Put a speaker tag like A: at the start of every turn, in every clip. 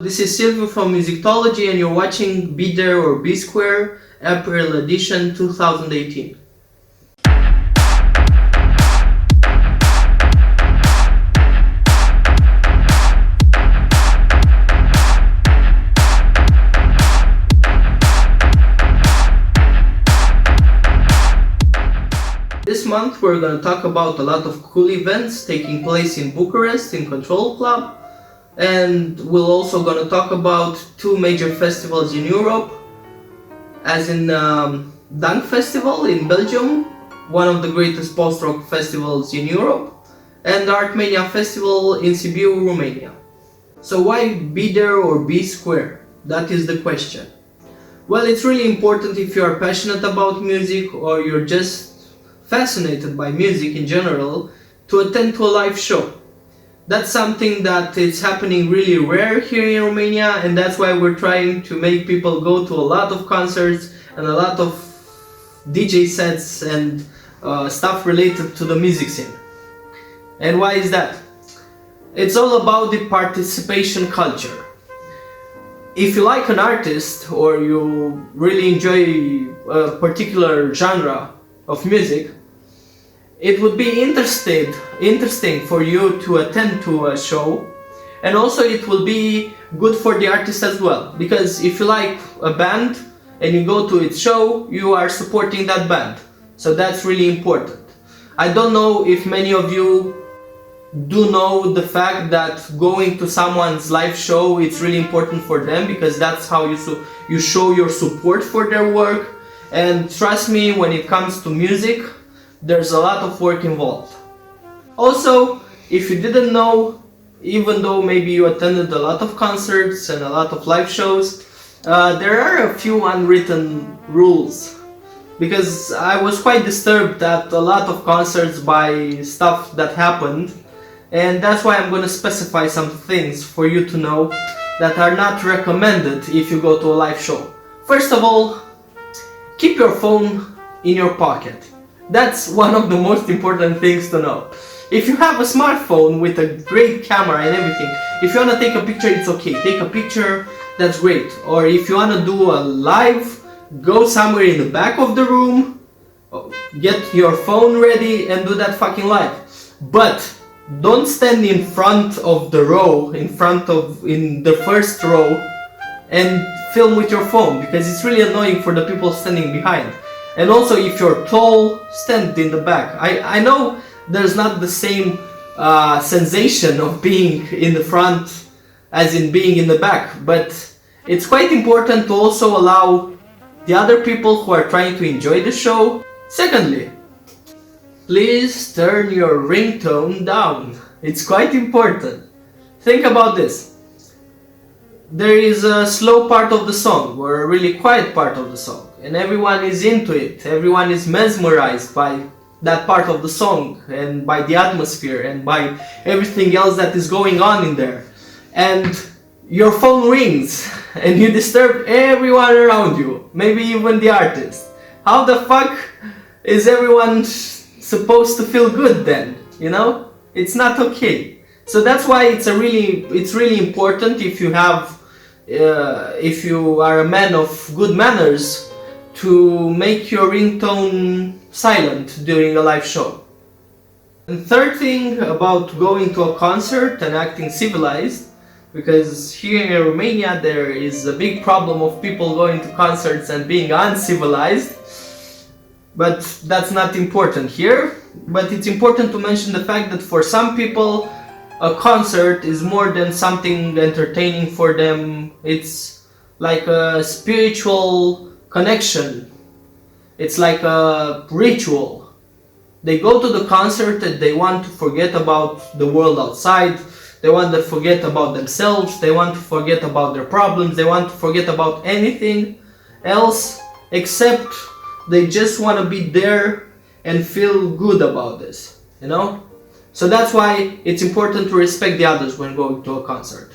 A: This is Silvio from Muziktology and you're watching Be There or Be Square, April edition 2018. This month we're going to talk about a lot of cool events taking place in Bucharest in Control Club. And we're also going to talk about two major festivals in Europe, as in Dunk Festival in Belgium, one of the greatest post-rock festivals in Europe, and the ARTmania Festival in Sibiu, Romania. So why be there or be square? That is the question. Well, it's really important if you are passionate about music or you're just fascinated by music in general to attend to a live show. That's something that is happening really rare here in Romania, and that's why we're trying to make people go to a lot of concerts and a lot of DJ sets and stuff related to the music scene. And why is that? It's all about the participation culture. If you like an artist or you really enjoy a particular genre of music, it would be interesting for you to attend to a show, and also it will be good for the artist as well, because if you like a band and you go to its show, you are supporting that band, so that's really important. I don't know if many of you do know the fact that going to someone's live show, it's really important for them, because that's how you show your support for their work. And trust me, when it comes to music, there's a lot of work involved. Also, if you didn't know, even though maybe you attended a lot of concerts and a lot of live shows, there are a few unwritten rules. Because I was quite disturbed at a lot of concerts by stuff that happened, and that's why I'm going to specify some things for you to know that are not recommended if you go to a live show. First of all, keep your phone in your pocket. That's one of the most important things to know. If you have a smartphone with a great camera and everything, if you want to take a picture, it's okay. Take a picture, that's great. Or if you want to do a live, go somewhere in the back of the room, get your phone ready and do that fucking live. But don't stand in front of the row, in the first row, and film with your phone, because it's really annoying for the people standing behind. And also, if you're tall, stand in the back. I know there's not the same sensation of being in the front as in being in the back, but it's quite important to also allow the other people who are trying to enjoy the show. Secondly, please turn your ringtone down. It's quite important. Think about this. There is a slow part of the song, or a really quiet part of the song, and everyone is into it. Everyone is mesmerized by that part of the song and by the atmosphere and by everything else that is going on in there. And your phone rings and you disturb everyone around you, maybe even the artist. How the fuck is everyone supposed to feel good then? You know? It's not okay. So that's why it's really important, if you are a man of good manners, to make your ringtone silent during a live show. And third thing about going to a concert and acting civilized, because here in Romania there is a big problem of people going to concerts and being uncivilized, but that's not important here. But it's important to mention the fact that for some people a concert is more than something entertaining for them. It's like a spiritual connection. It's like a ritual. They go to the concert and they want to forget about the world outside. They want to forget about themselves. They want to forget about their problems. They want to forget about anything else except they just want to be there and feel good about this, you know? So that's why it's important to respect the others when going to a concert.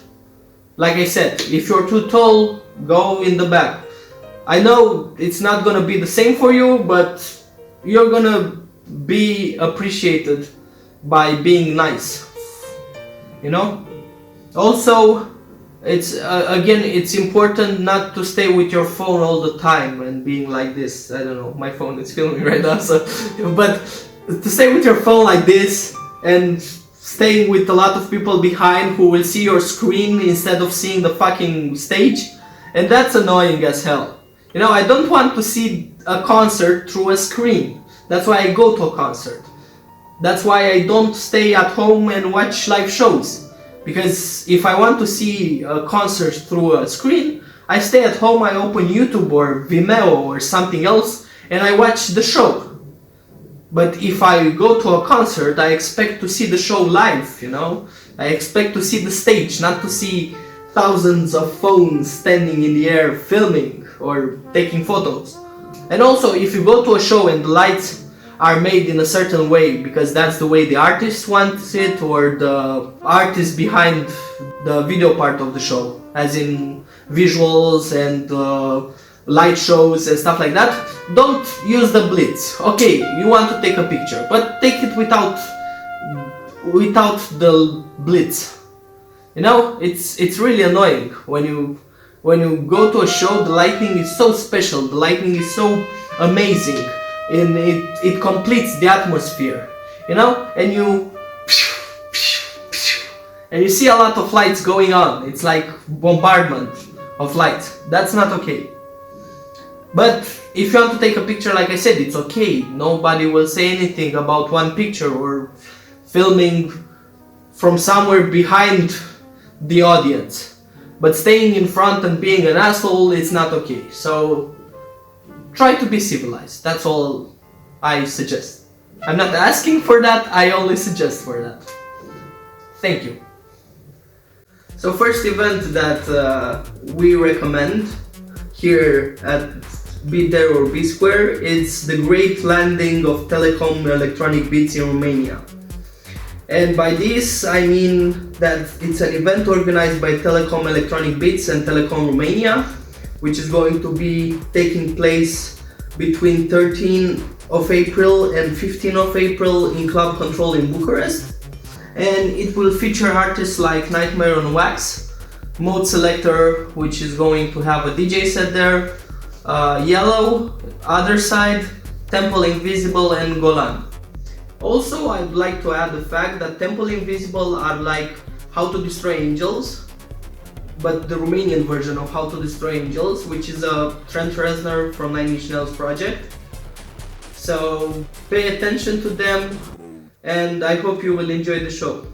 A: Like I said, if you're too tall, go in the back. I know it's not gonna be the same for you, but you're gonna be appreciated by being nice, you know? Also, It's again, it's important not to stay with your phone all the time and being like this. I don't know, my phone is filming right now, so but to stay with your phone like this and staying with a lot of people behind who will see your screen instead of seeing the fucking stage, and that's annoying as hell. You know, I don't want to see a concert through a screen. That's why I go to a concert. That's why I don't stay at home and watch live shows. Because if I want to see a concert through a screen, I stay at home, I open YouTube or Vimeo or something else, and I watch the show. But if I go to a concert, I expect to see the show live, you know? I expect to see the stage, not to see thousands of phones standing in the air filming or taking photos. And also, if you go to a show and the lights are made in a certain way because that's the way the artist wants it, or the artist behind the video part of the show, as in visuals and light shows and stuff like that, don't use the blitz. Okay, you want to take a picture, but take it without the blitz. You know, it's really annoying when you go to a show. The lighting is so special, the lighting is so amazing, and it completes the atmosphere, you know, and you see a lot of lights going on. It's like bombardment of lights. That's not okay. But if you want to take a picture, like I said, it's okay. Nobody will say anything about one picture or filming from somewhere behind the audience. But staying in front and being an asshole is not okay. So try to be civilized. That's all I suggest. I'm not asking for that, I only suggest for that. Thank you. So first event that we recommend here at Be There or Be Square is the great landing of Telekom Electronic Beats in Romania. And by this I mean that it's an event organized by Telekom Electronic Beats and Telekom Romania, which is going to be taking place between 13 of April and 15 of April in Club Control in Bucharest. And it will feature artists like Nightmare on Wax, Mode Selector, which is going to have a DJ set there, Yellow, Other Side, Temple Invisible and Golan. Also, I'd like to add the fact that Temple Invisible are like How to Destroy Angels, but the Romanian version of How to Destroy Angels, which is a Trent Reznor from Nine Inch Nails project. So pay attention to them, and I hope you will enjoy the show.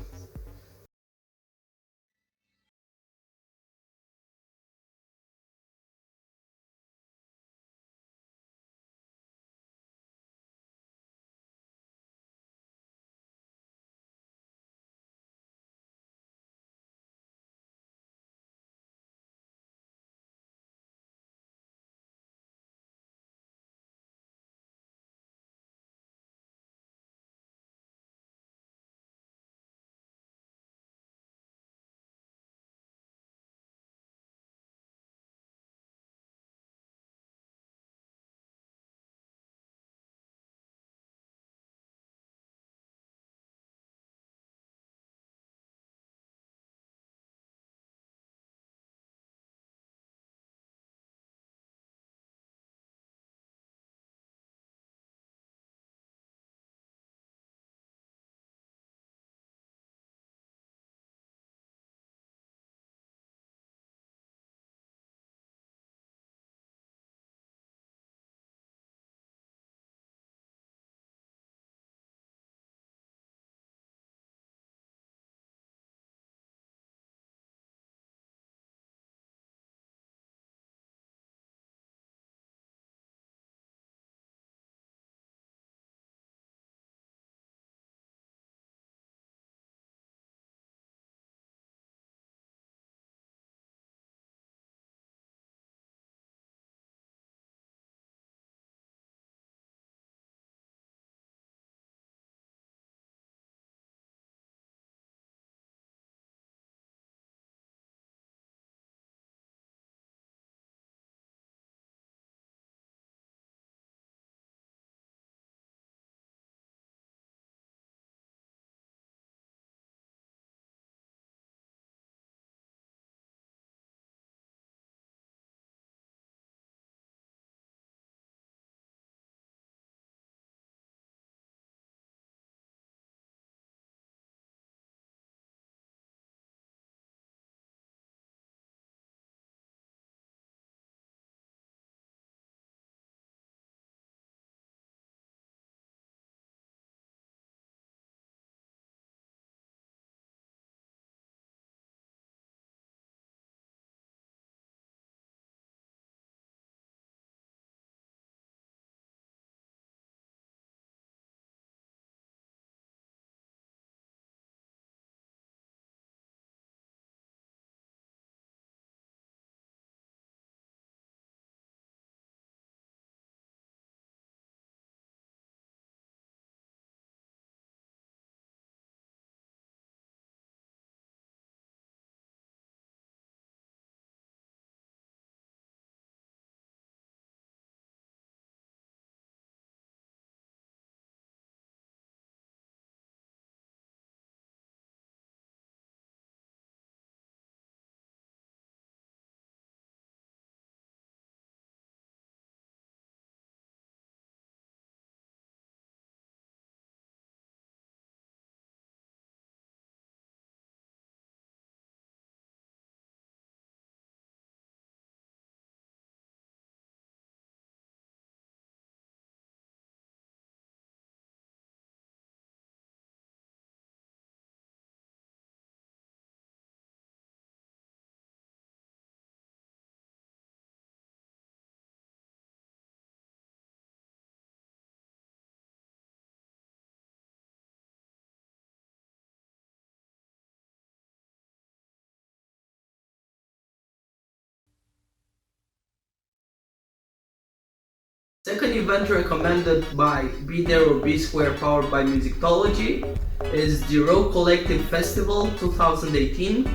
A: Second event recommended by Be There or Be Square powered by Muziktology is the Rokolectiv Festival 2018,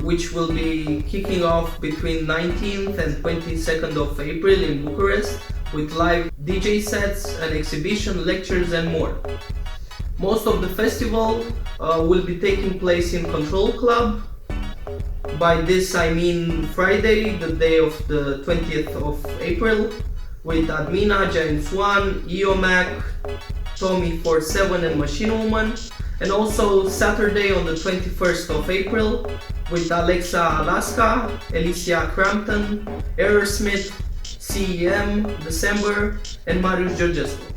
A: which will be kicking off between 19th and 22nd of April in Bucharest with live DJ sets, an exhibition, lectures and more. Most of the festival will be taking place in Control Club. By this I mean Friday, the day of the 20th of April, with Admina, Giant Swan, Eomac, Tommy 47 and Machine Woman, and also Saturday on the 21st of April with Alexa Alaska, Alicia Crampton, Aerosmith, CEM, December, and Marius Georgescu.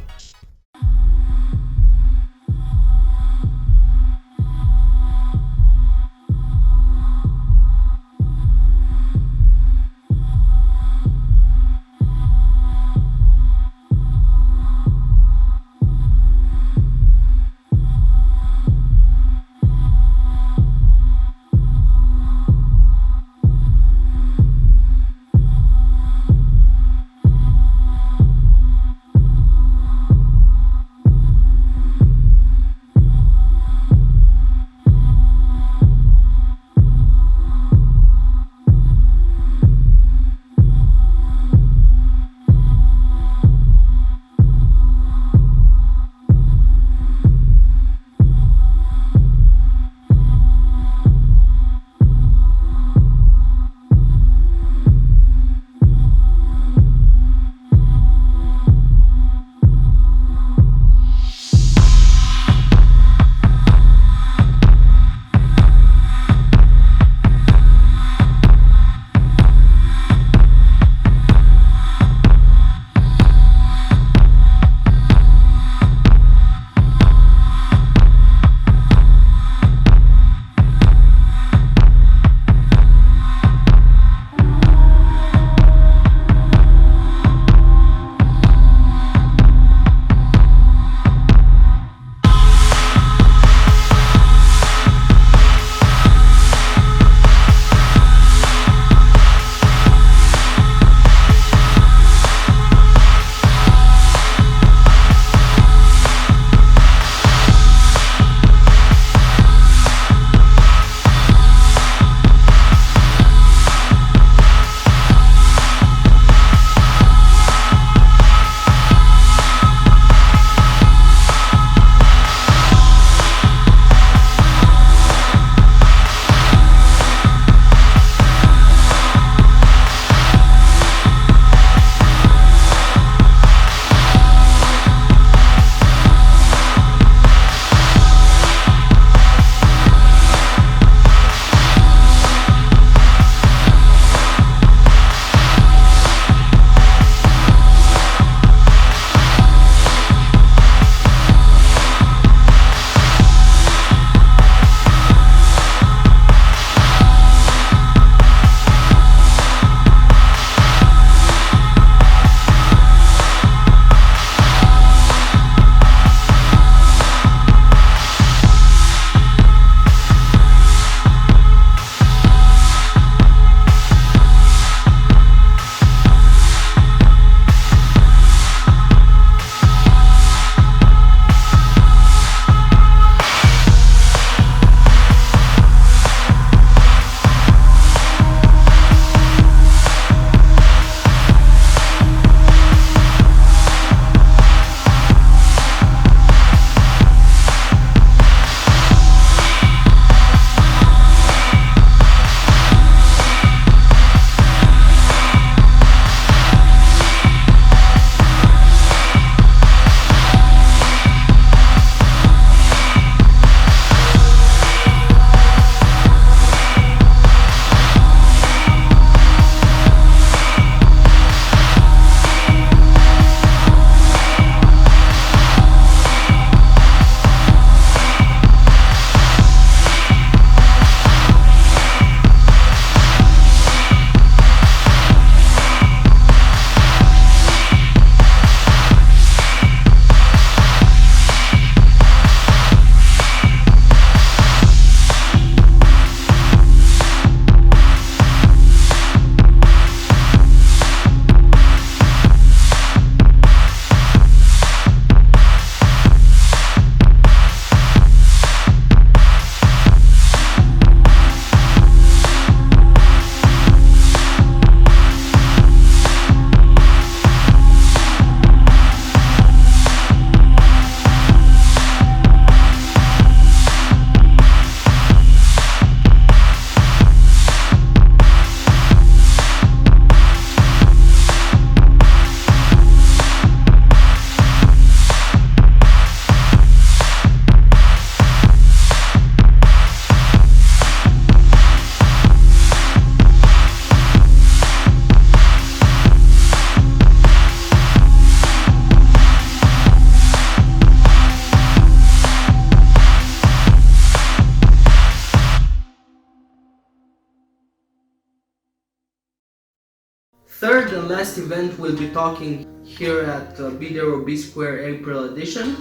A: Third and last event we'll be talking here at Be There or Be Square April edition,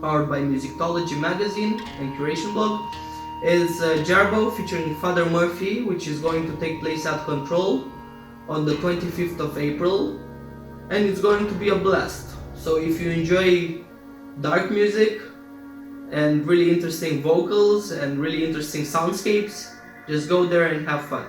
A: powered by Muziktology magazine and curation blog, is Jarboe featuring Father Murphy, which is going to take place at Control on the 25th of April, and it's going to be a blast. So if you enjoy dark music and really interesting vocals and really interesting soundscapes, just go there and have fun.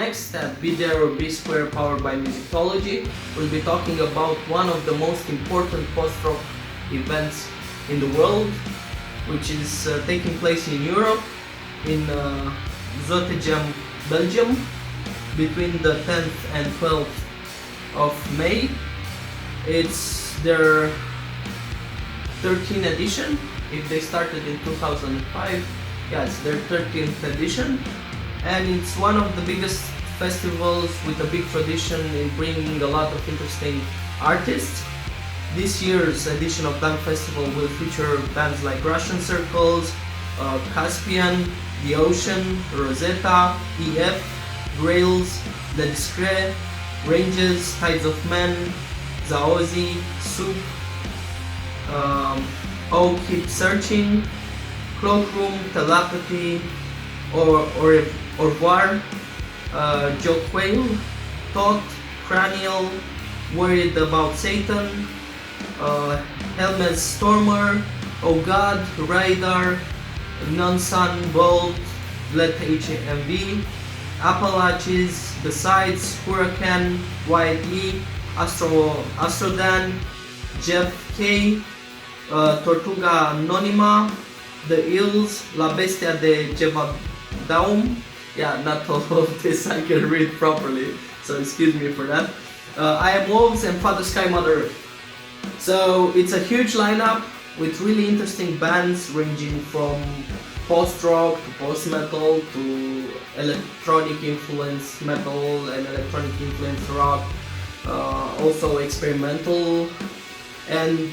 A: next at Be There or Be Square, powered by Muziktology, we'll be talking about one of the most important post-rock events in the world, which is taking place in Europe, in Zottegem, Belgium, between the 10th and 12th of May. It's their 13th edition. If they started in 2005, yeah, it's their 13th edition, and it's one of the biggest festivals with a big tradition in bringing a lot of interesting artists. This year's edition of Dunk Festival will feature bands like Russian Circles, Caspian, The Ocean, Rosetta, EF, Grails, Le Discret, Ranges, Tides of Men, Zaozi, Soup, Oh Keep Searching, Cloakroom, Telepathy, Au revoir, Joe Quail, Thought, Cranial, Worried About Satan, Helmet Stormer, Oh God, Radar, Non-Sun, Bolt, Let HMV, Appalachians, Besides, Hurricane, Wyatt Lee, Astrodan, Jeff K, Tortuga Anonima, The Ills, La Bestia de Jevadaum. Yeah, not all of this I can read properly, so excuse me for that. I Am Wolves and Father Sky Mother Earth. So it's a huge lineup with really interesting bands ranging from post-rock to post-metal to electronic influence metal and electronic influence rock, also experimental, and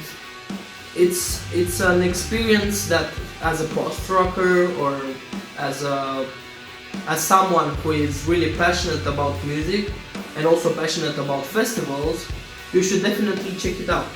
A: it's an experience that as a post-rocker or as someone who is really passionate about music and also passionate about festivals, you should definitely check it out.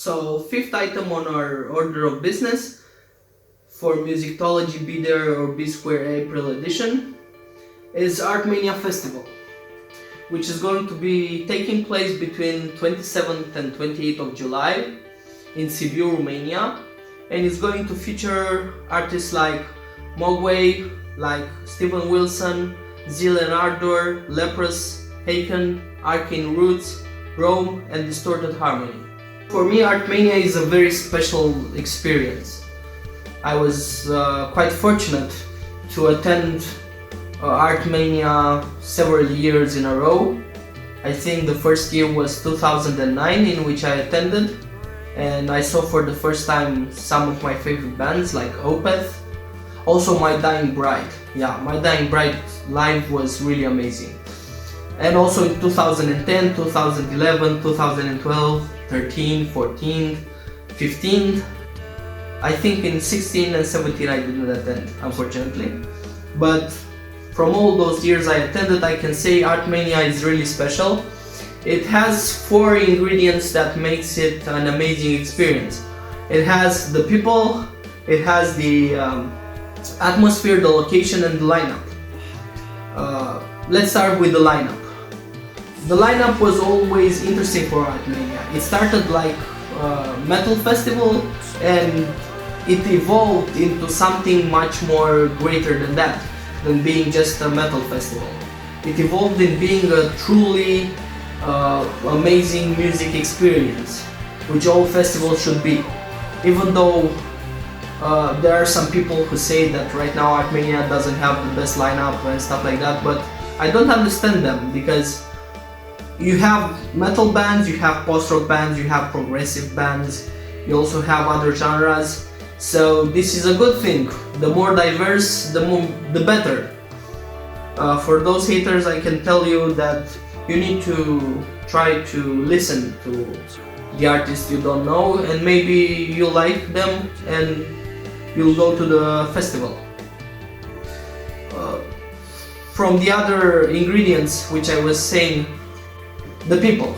A: So fifth item on our order of business for Muziktology Be There or Be Square April edition is ARTmania Festival, which is going to be taking place between 27th and 28th of July in Sibiu, Romania, and it's going to feature artists like Mogwai, like Steven Wilson, Zil and Ardor, Leprous, Haken, Arcane Roots, Rome, and Distorted Harmony. For me, ARTmania is a very special experience. I was quite fortunate to attend ARTmania several years in a row. I think the first year was 2009 in which I attended, and I saw for the first time some of my favorite bands like Opeth. Also My Dying Bride. Yeah, My Dying Bride live was really amazing. And also in 2010, 2011, 2012, 13, 14, 15. I think in 16 and 17 I didn't attend, unfortunately. But from all those years I attended, I can say ARTmania is really special. It has 4 ingredients that makes it an amazing experience. It has the people, it has the atmosphere, the location, and the lineup. Let's start with the lineup. The lineup was always interesting for ARTmania. It started like a metal festival and it evolved into something much more greater than that, than being just a metal festival. It evolved in being a truly amazing music experience, which all festivals should be. Even though there are some people who say that right now ARTmania doesn't have the best lineup and stuff like that, but I don't understand them, because you have metal bands, you have post-rock bands, you have progressive bands, you also have other genres. So this is a good thing. The more diverse, the better. For those haters, I can tell you that you need to try to listen to the artists you don't know, and maybe you like them and you'll go to the festival. From the other ingredients which I was saying, the people.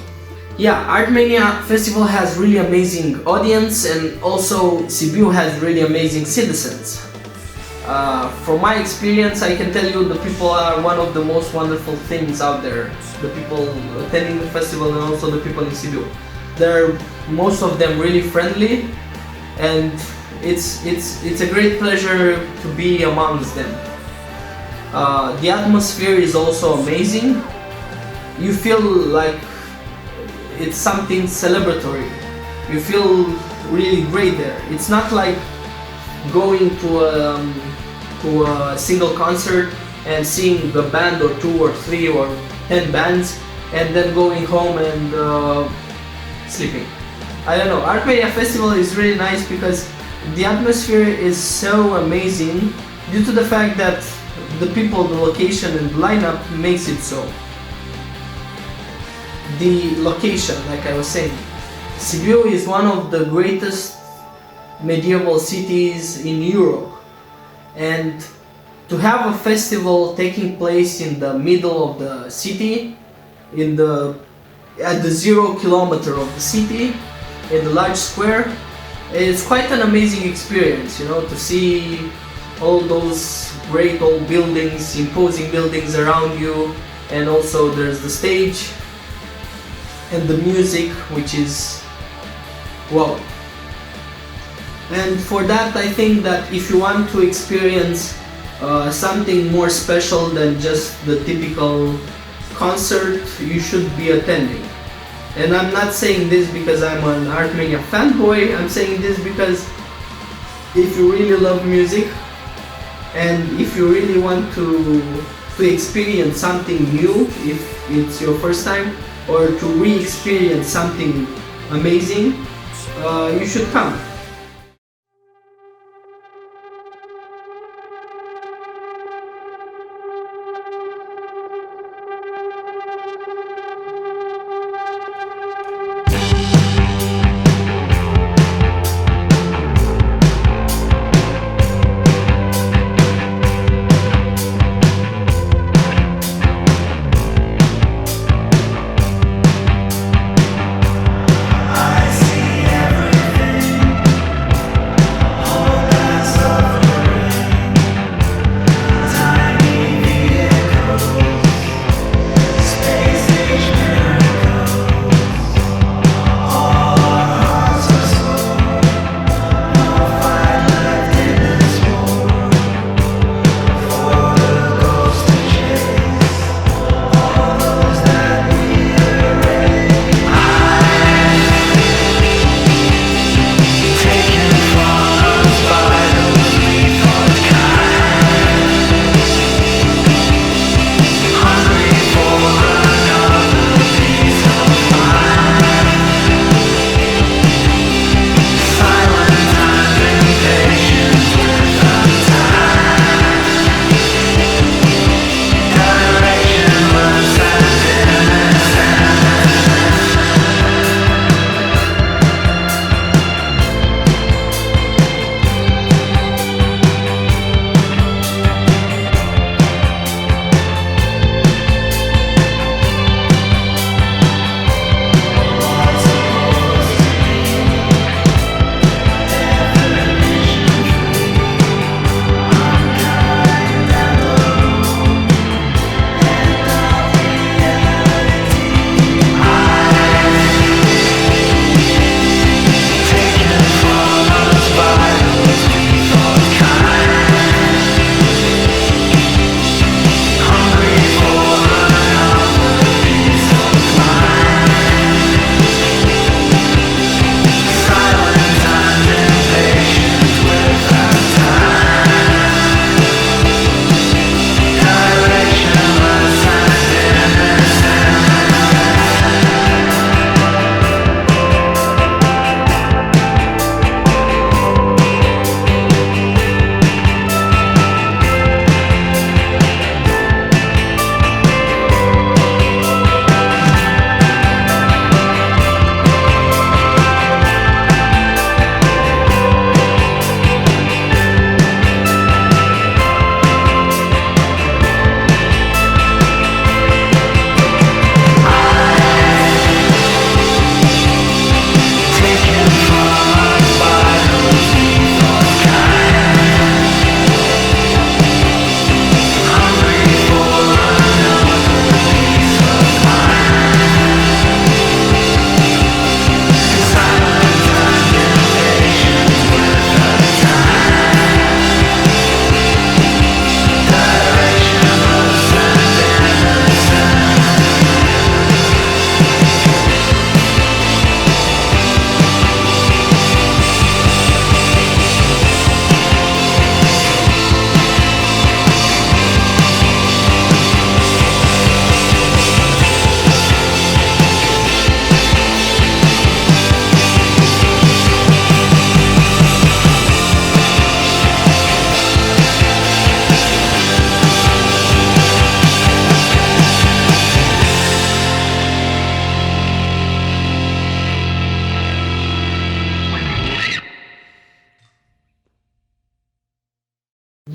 A: Yeah, ARTmania Festival has really amazing audience, and also Sibiu has really amazing citizens. From my experience, I can tell you the people are one of the most wonderful things out there. The people attending the festival and also the people in Sibiu. They're most of them really friendly, and it's a great pleasure to be amongst them. The atmosphere is also amazing. You feel like it's something celebratory. You feel really great there. It's not like going to a single concert and seeing the band or 2 or 3 or 10 bands and then going home and sleeping. I don't know, ARTmania Festival is really nice because the atmosphere is so amazing due to the fact that the people, the location and the lineup makes it so. The location, like I was saying, Sibiu is one of the greatest medieval cities in Europe, and to have a festival taking place in the middle of the city, at the 0 kilometer of the city, in the large square, it's quite an amazing experience, you know, to see all those great old buildings, imposing buildings around you, and also there's the stage and the music, which is wow. And for that, I think that if you want to experience something more special than just the typical concert, you should be attending. And I'm not saying this because I'm an ARTmania fanboy, I'm saying this because if you really love music and if you really want to experience something new, if it's your first time, or to re-experience something amazing, you should come.
B: I see every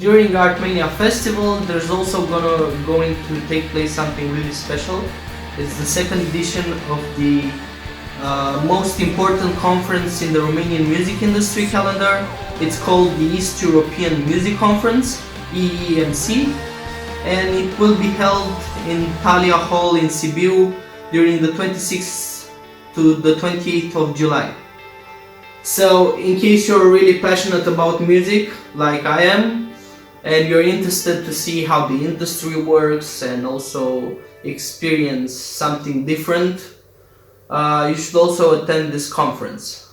A: During ARTmania Festival, there's also going to take place something really special. It's the second edition of the most important conference in the Romanian music industry calendar. It's called the East European Music Conference, EEMC, and it will be held in Thalia Hall in Sibiu during the 26th to the 28th of July. So, in case you're really passionate about music, like I am, and you're interested to see how the industry works and also experience something different, you should also attend this conference.